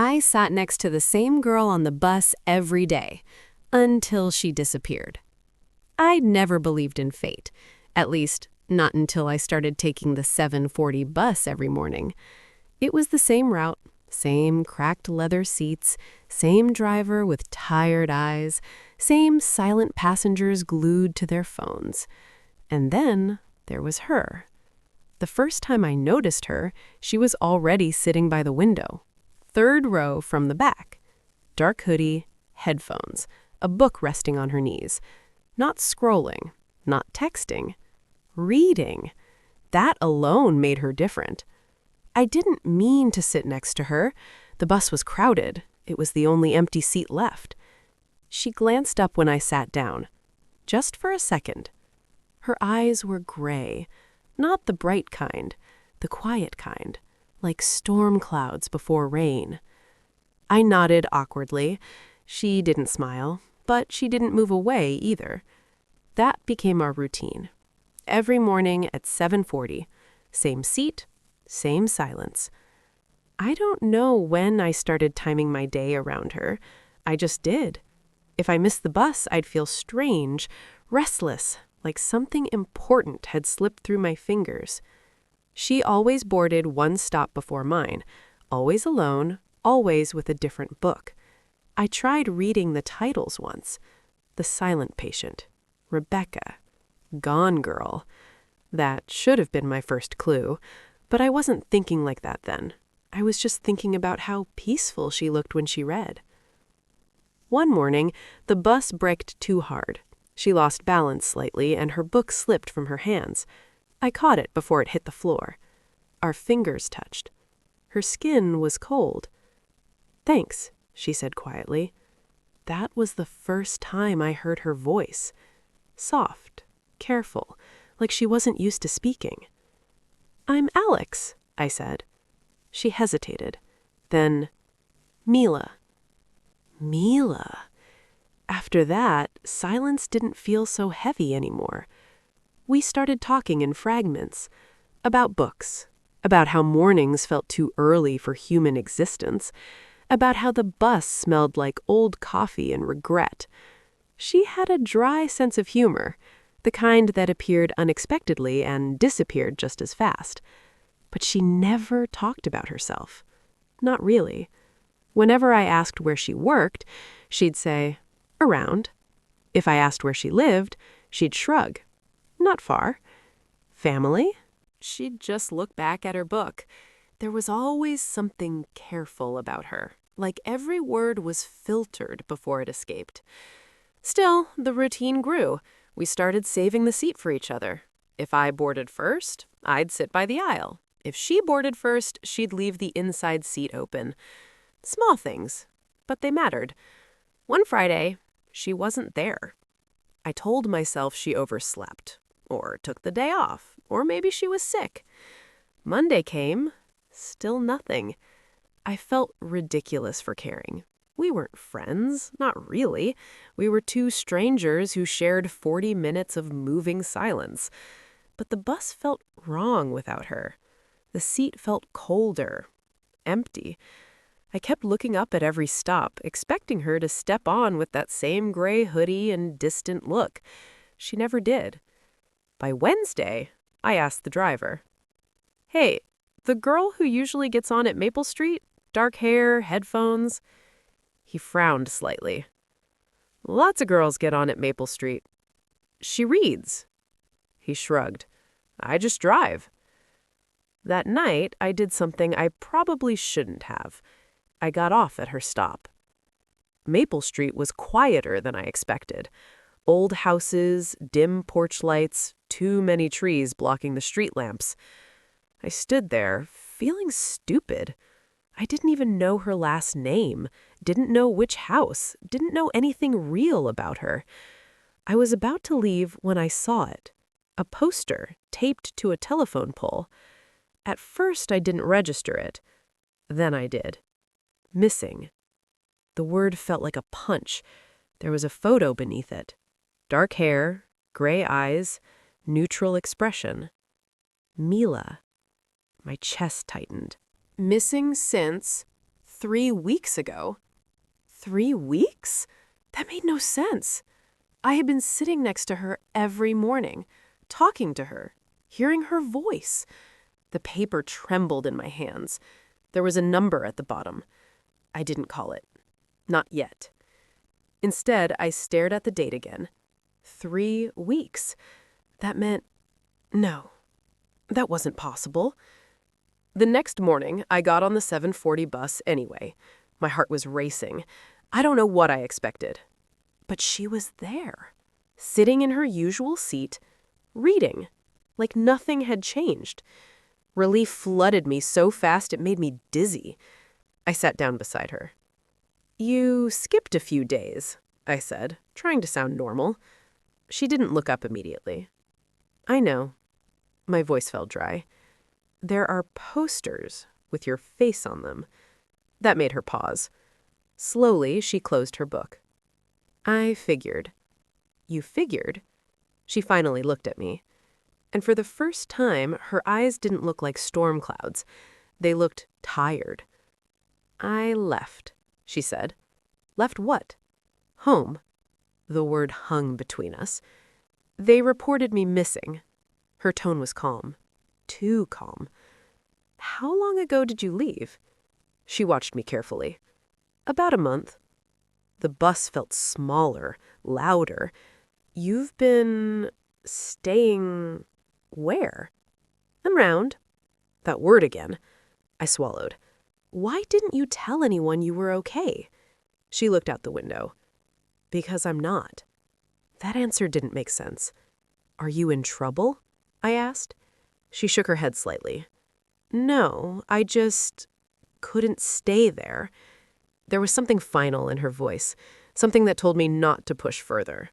I sat next to the same girl on the bus every day, until she disappeared. I'd never believed in fate, at least not until I started taking the 7:40 bus every morning. It was the same route, same cracked leather seats, same driver with tired eyes, same silent passengers glued to their phones. And then there was her. The first time I noticed her, she was already sitting by the window, third row from the back. Dark hoodie, headphones, a book resting on her knees. Not scrolling, not texting, reading. That alone made her different. I didn't mean to sit next to her. The bus was crowded. It was the only empty seat left. She glanced up when I sat down, just for a second. Her eyes were gray, not the bright kind, the quiet kind, like storm clouds before rain. I nodded awkwardly. She didn't smile, but she didn't move away either. That became our routine. Every morning at 7:40, same seat, same silence. I don't know when I started timing my day around her. I just did. If I missed the bus, I'd feel strange, restless, like something important had slipped through my fingers. She always boarded one stop before mine, always alone, always with a different book. I tried reading the titles once. The Silent Patient, Rebecca, Gone Girl. That should have been my first clue, but I wasn't thinking like that then. I was just thinking about how peaceful she looked when she read. One morning, the bus braked too hard. She lost balance slightly, and her book slipped from her hands. I caught it before it hit the floor. Our fingers touched. Her skin was cold. "Thanks," she said quietly. That was the first time I heard her voice. Soft, careful, like she wasn't used to speaking. "I'm Alex," I said. She hesitated. Then, "Mila." Mila. After that, silence didn't feel so heavy anymore. We started talking in fragments. About books. About how mornings felt too early for human existence. About how the bus smelled like old coffee and regret. She had a dry sense of humor, the kind that appeared unexpectedly and disappeared just as fast. But she never talked about herself. Not really. Whenever I asked where she worked, she'd say, "Around." If I asked where she lived, she'd shrug. "Not far." Family? She'd just look back at her book. There was always something careful about her, like every word was filtered before it escaped. Still, the routine grew. We started saving the seat for each other. If I boarded first, I'd sit by the aisle. If she boarded first, she'd leave the inside seat open. Small things, but they mattered. One Friday, she wasn't there. I told myself she overslept, or took the day off, or maybe she was sick. Monday came, still nothing. I felt ridiculous for caring. We weren't friends, not really. We were two strangers who shared 40 minutes of moving silence. But the bus felt wrong without her. The seat felt colder, empty. I kept looking up at every stop, expecting her to step on with that same gray hoodie and distant look. She never did. By Wednesday, I asked the driver, "Hey, the girl who usually gets on at Maple Street? Dark hair, headphones?" He frowned slightly. "Lots of girls get on at Maple Street." "She reads." He shrugged. "I just drive." That night, I did something I probably shouldn't have. I got off at her stop. Maple Street was quieter than I expected. Old houses, dim porch lights, too many trees blocking the street lamps. I stood there, feeling stupid. I didn't even know her last name, didn't know which house, didn't know anything real about her. I was about to leave when I saw it. A poster taped to a telephone pole. At first, I didn't register it. Then I did. Missing. The word felt like a punch. There was a photo beneath it. Dark hair, gray eyes, neutral expression. Mila. My chest tightened. Missing since 3 weeks ago. 3 weeks? That made no sense. I had been sitting next to her every morning, talking to her, hearing her voice. The paper trembled in my hands. There was a number at the bottom. I didn't call it. Not yet. Instead, I stared at the date again. 3 weeks. That meant... No, that wasn't possible. The next morning, I got on the 7:40 bus anyway. My heart was racing. I don't know what I expected. But she was there, sitting in her usual seat, reading, like nothing had changed. Relief flooded me so fast it made me dizzy. I sat down beside her. "You skipped a few days," I said, trying to sound normal. She didn't look up immediately. "I know." My voice fell dry. "There are posters with your face on them." That made her pause. Slowly, she closed her book. "I figured." "You figured?" She finally looked at me. And for the first time, her eyes didn't look like storm clouds. They looked tired. "I left," she said. "Left what?" "Home." The word hung between us. "They reported me missing." Her tone was calm. Too calm. "How long ago did you leave?" She watched me carefully. "About a month." The bus felt smaller, louder. "You've been... staying... where?" "Around." That word again. I swallowed. "Why didn't you tell anyone you were okay?" She looked out the window. "Because I'm not." That answer didn't make sense. "Are you in trouble?" I asked. She shook her head slightly. "No, I just... couldn't stay there." There was something final in her voice, something that told me not to push further.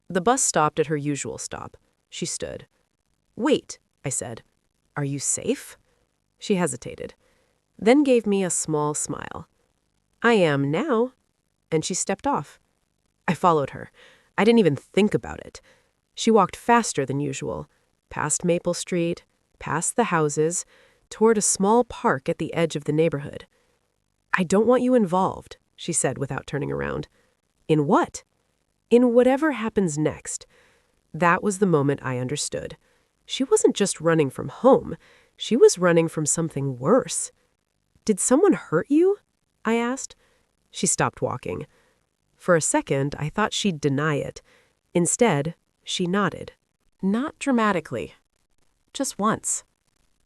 The bus stopped at her usual stop. She stood. "Wait," I said. "Are you safe?" She hesitated, then gave me a small smile. "I am now." And she stepped off. I followed her. I didn't even think about it. She walked faster than usual, past Maple Street, past the houses, toward a small park at the edge of the neighborhood. "I don't want you involved," she said without turning around. "In what?" "In whatever happens next." That was the moment I understood. She wasn't just running from home. She was running from something worse. "Did someone hurt you?" I asked. She stopped walking. For a second, I thought she'd deny it. Instead, she nodded. Not dramatically. Just once.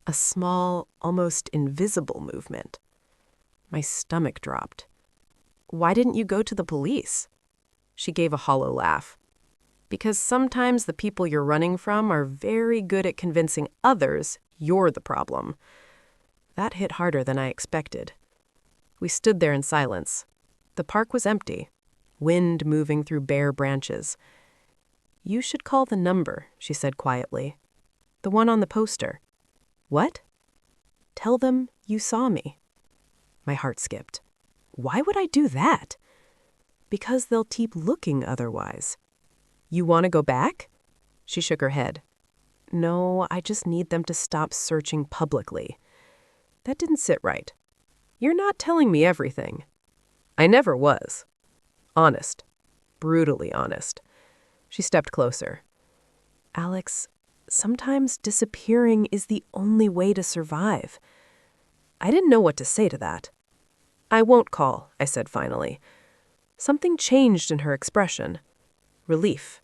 A small, almost invisible movement. My stomach dropped. "Why didn't you go to the police?" She gave a hollow laugh. "Because sometimes the people you're running from are very good at convincing others you're the problem." That hit harder than I expected. We stood there in silence. The park was empty, wind moving through bare branches. "You should call the number," she said quietly. "The one on the poster." "What?" "Tell them you saw me." My heart skipped. Why would I do that? "Because they'll keep looking otherwise." "You want to go back?" She shook her head. "No, I just need them to stop searching publicly." That didn't sit right. "You're not telling me everything." I never was. Honest. Brutally honest. She stepped closer. "Alex, sometimes disappearing is the only way to survive." I didn't know what to say to that. "I won't call," I said finally. Something changed in her expression. Relief.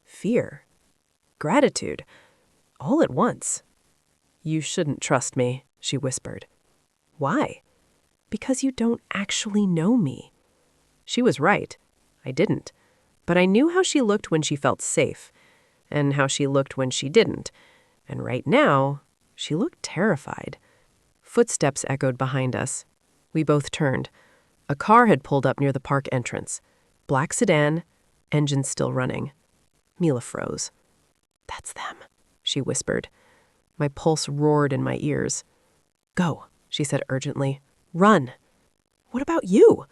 Fear. Gratitude. All at once. "You shouldn't trust me," she whispered. "Why?" "Because you don't actually know me." She was right. I didn't. But I knew how she looked when she felt safe, and how she looked when she didn't. And right now, she looked terrified. Footsteps echoed behind us. We both turned. A car had pulled up near the park entrance. Black sedan, engine still running. Mila froze. "That's them," she whispered. My pulse roared in my ears. "Go," she said urgently. "Run." "What about you?"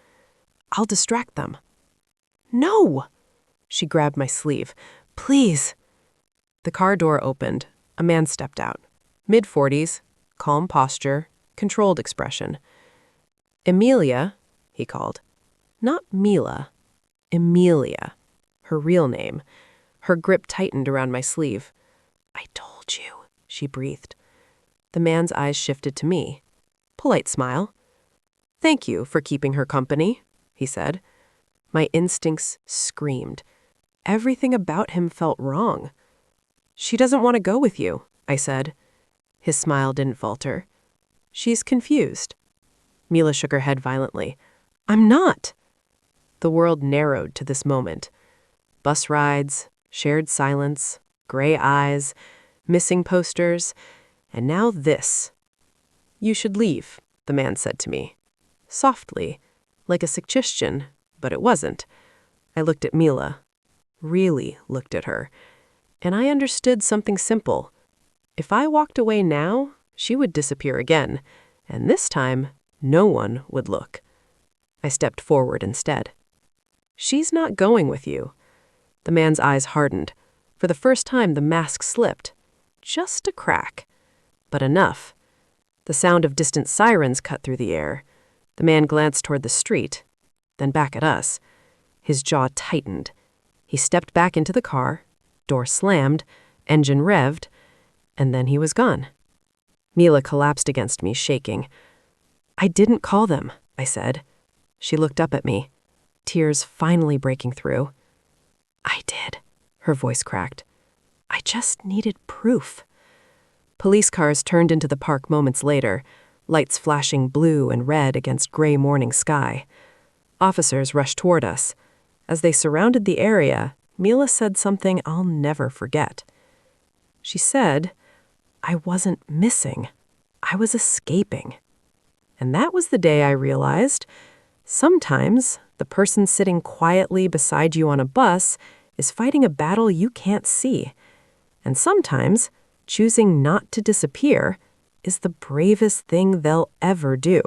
"I'll distract them." "No!" She grabbed my sleeve. "Please." The car door opened. A man stepped out. Mid-40s, calm posture, controlled expression. "Emilia," he called. Not Mila. Emilia. Her real name. Her grip tightened around my sleeve. "I told you," she breathed. The man's eyes shifted to me. Polite smile. "Thank you for keeping her company," he said. My instincts screamed. Everything about him felt wrong. "She doesn't want to go with you," I said. His smile didn't falter. "She's confused." Mila shook her head violently. "I'm not." The world narrowed to this moment. Bus rides, shared silence, gray eyes, missing posters, and now this. "You should leave," the man said to me. Softly, like a suggestion, but it wasn't. I looked at Mila, really looked at her, and I understood something simple. If I walked away now, she would disappear again, and this time, no one would look. I stepped forward instead. "She's not going with you." The man's eyes hardened. For the first time, the mask slipped. Just a crack. But enough. The sound of distant sirens cut through the air. The man glanced toward the street, then back at us. His jaw tightened. He stepped back into the car, door slammed, engine revved, and then he was gone. Mila collapsed against me, shaking. "I didn't call them," I said. She looked up at me, tears finally breaking through. "I did," her voice cracked. "I just needed proof." Police cars turned into the park moments later, lights flashing blue and red against gray morning sky. Officers rushed toward us. As they surrounded the area, Mila said something I'll never forget. She said, "I wasn't missing. I was escaping." And that was the day I realized, sometimes the person sitting quietly beside you on a bus is fighting a battle you can't see. And sometimes choosing not to disappear is the bravest thing they'll ever do.